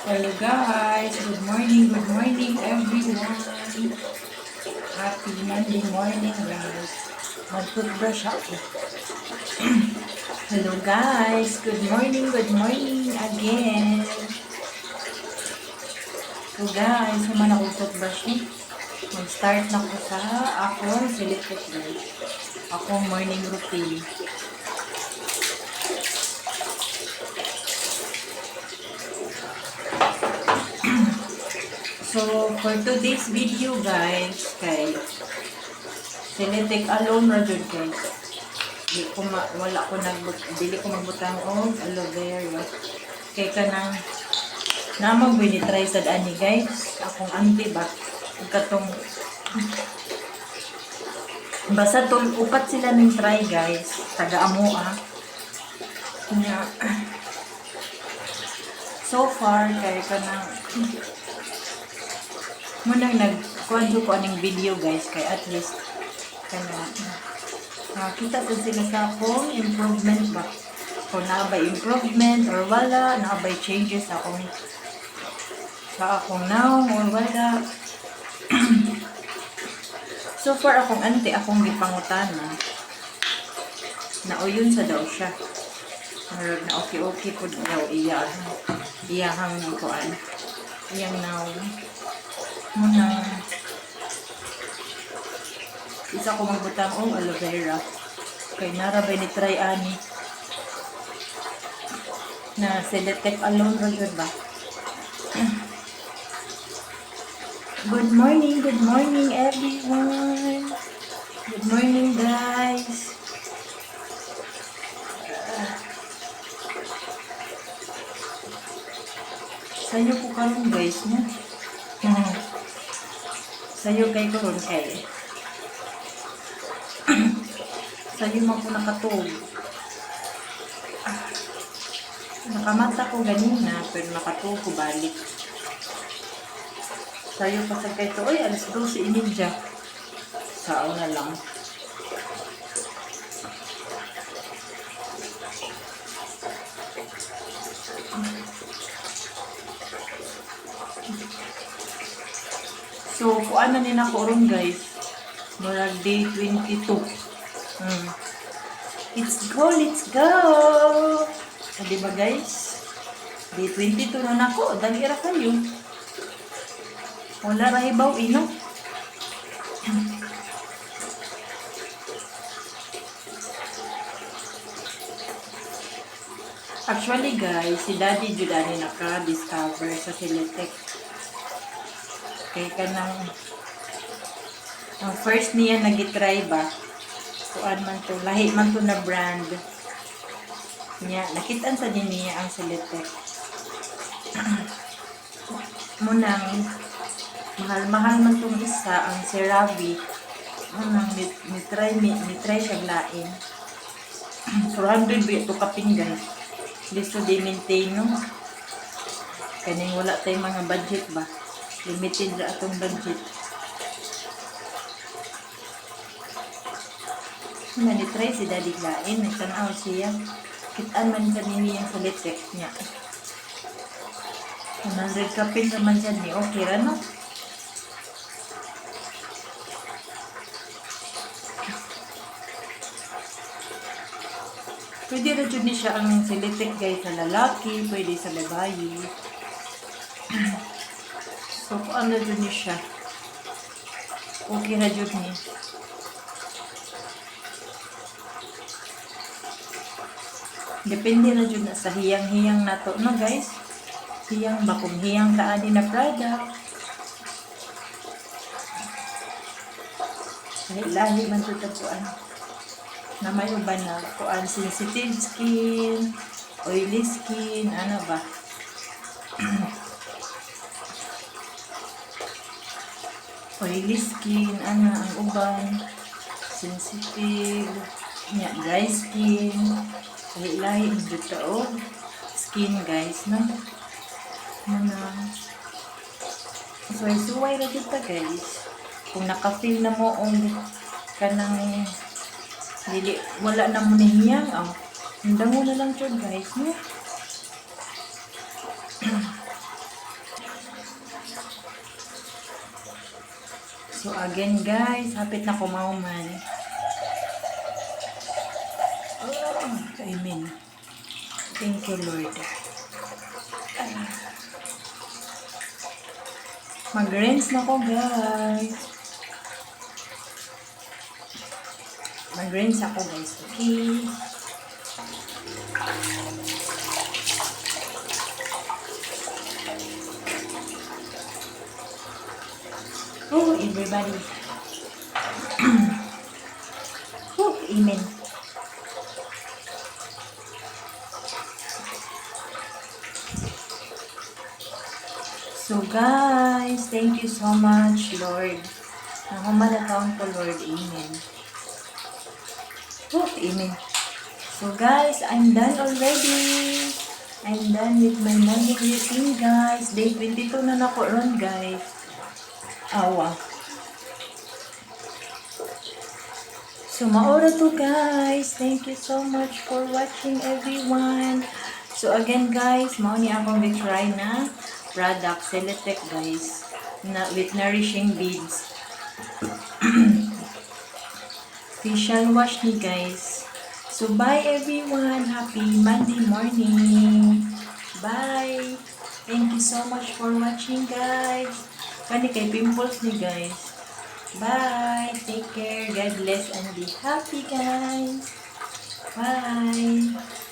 Hello guys, good morning everyone. Happy Monday morning guys. Mag-toothbrush ako. Hello guys, good morning again. So guys, naman ako toothbrush ni. Mag-start na ko sa akong selected guys. Akong morning routine. So, for today's video guys, kay Seletek alone na dyan guys. Dili ko magbutang og aloe vera. Kay kanang namang binitry sa ani guys. Akong auntie ba? Katong basta upat sila ning try guys. Taga amo Kanya so far kay kanang munang nagkuhan ko aning video guys kay at least kana kita ko sila sa akong improvement ba kung naabay improvement or wala, naabay changes sa akong now or wala. So far akong auntie akong gipangutana na uyon sa daw siya na okay po daw iyahang kuan iyang now muna isa ko magbutang og aloe vera kay narabay ni try ani na Seletek alone ra gyud ba. Good morning everyone. Good morning guys. Sayo ko karon guys no. Sayo kay karon kay sayo man ko nakatog. Nakamata ko ganina pero nakatog ko balik. Sayo pa sa kay to oy alas 12:30. Sao na lang. So, kuan na nila ko ron guys. Murag day 22. Let's go! Diba guys? Day 22 na nako. Dali ra kayo. Wala ra ibaw ino. Actually guys, si Daddy Judani naka-discover sa Seletek. Kaya kanang ang first niya nagitry ba kuan man to lahi man to na brand niya nakitaan sa din niya ang Seletek. Munang mahal man tong isa ang CeraVe munang ni-try siya lain 400 bi to kapin guys listo di maintain no kaning wala tay mga budget ba limited ra atong budget. Nani-try si Daddy lain, nagtanaw siya. Kitaan man siya niya sa Seletek niya. 100 kapin naman siya ni okay ra no? Pwede ra jud ni siya ang Seletek guys sa lalaki, pwede sa babae. So, kung ano dun niya siya. Okay na dun niya. Depende na dun sa hiyang-hiyang na to. No guys? Hiyang ba? Kung hiyang kaani na product. Lahi man ito tapuan. Na may uban na kuan sensitive skin, oily skin, ano ba? Oily skin, ang uban, sensitive, dry skin, lahi-lahi dito skin guys, no? Suway-suway na dito guys. Kung naka-feel na mo kanang wala na mo niyang, Handa mo na lang siya guys, no? So again guys, hapit na kumauman. Oh, amen. Thank you Lord. Mag-rinse na ko guys. Mag-rinse ako guys, okay? Oh, everybody. Oh, amen. So guys, thank you so much, Lord. Nahumalataon ko, Lord. Amen. Oh, amen. So guys, I'm done already. I'm done with my morning routine, guys. Day 22 na nako ron, guys. Awa. So, maura to guys. Thank you so much for watching everyone. So, again guys, mao ni akong try na product, Celetec guys, na with nourishing beads. Facial wash ni guys. So, bye everyone. Happy Monday morning. Bye. Thank you so much for watching guys. Kani kay pimples ni guys. Bye. Take care. God bless and be happy guys. Bye.